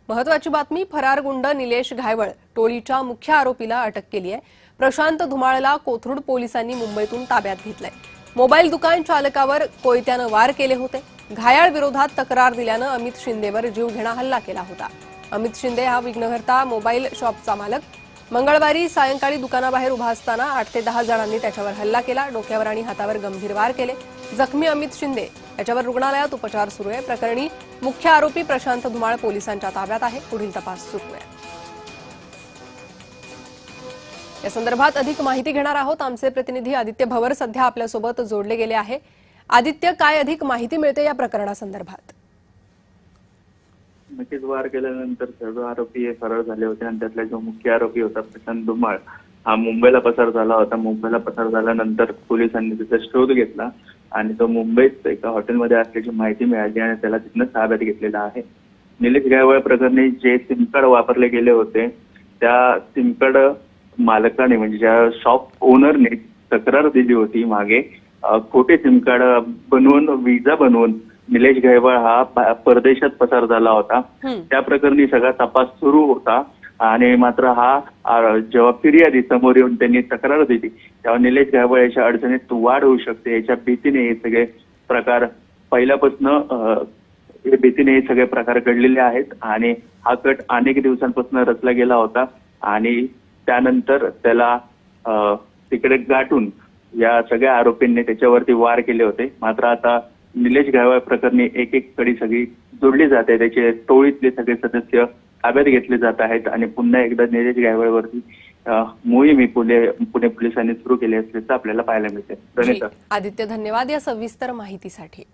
महत्वाची बातमी, फरार गुंड निलेश घायवळ टोळीच्या मुख्य आरोपीला अटक केली आहे। प्रशांत धुमाळला कोथरूड पोलिसांनी मुंबईतून ताब्यात घेतलंय। मोबाईल दुकान चालकावर कोयत्यानं वार केले होते। घायाळ विरोधात तक्रार दिल्यानं अमित शिंदेवर जीवघेणा हल्ला केला होता। अमित शिंदे हा विघ्नहर्ता मोबाईल शॉपचा मालक। मंगळवारी सायंकाळी दुकानाबाहेर उभा असताना 8 ते 10 जणांनी त्याच्यावर हल्ला केला। डोक्यावर आणि हातावर गंभीर वार केले। जखमी अमित शिंदे याच्यावर रुग्णालयात उपचार सुरू आहे। प्रकरणी मुख्य आरोपी प्रशांत धुमाळ पोलिसांच्या ताब्यात आहे। पुढील तपास सुरू आहे। या संदर्भात अधिक माहिती घेणार आहोत। आमचे प्रतिनिधी आदित्य भवर सध्या आपल्यासोबत जोडले गेले आहे। आदित्य, काय अधिक माहिती मिळते या प्रकरणासंदर्भात? नक्कीच वार केल्यानंतर सर्व आरोपी फरार झाले होते आणि त्यातला जो मुख्य आरोपी होता प्रशांत धुमाळ हा मुंबईला पसार झाला होता। मुंबईला पसार झाल्यानंतर पोलिसांनी त्याचा शोध घेतला आणि तो मुंबईत एका हॉटेलमध्ये असल्याची माहिती मिळाली आणि त्याला तिथनं ताब्यात घेतलेला आहे। निलेश घायवळ प्रकरणी जे सिम कार्ड वापरले गेले होते त्या सिम कार्ड मालकाने म्हणजे ज्या शॉप ओनरने तक्रार दिली होती मागे, खोटे सिम कार्ड बनवून विजा बनवून निलेश घायवळ हा परदेशात पसार झाला होता। त्या प्रकरणी सगळा तपास सुरू होता आणि मात्र हा जेव्हा फिर्यादी समोर येऊन त्यांनी तक्रार दिली तेव्हा निलेश घायवळ याच्या अडचणीत वाढ होऊ शकते याच्या भीतीने हे सगळे प्रकार पहिल्यापासून भीतीने हे सगळे प्रकार घडलेले आहेत आणि हा कट अनेक दिवसांपासून रचला गेला होता आणि त्यानंतर त्याला तिकडे गाठून या सगळ्या आरोपींनी त्याच्यावरती वार केले होते। मात्र आता निलेश घायवळ प्रकरणी एक एक कडी सगळी जोडली जाते। त्याचे टोळीतले सगळे सदस्य ताब्यात घेतले जात आहेत आणि पुन्हा एकदा निलेश घायवळवरती मोहीम पुणे पोलिसांनी सुरू केली असल्याचं आपल्याला पाहायला मिळते। आदित्य, धन्यवाद या सविस्तर माहितीसाठी।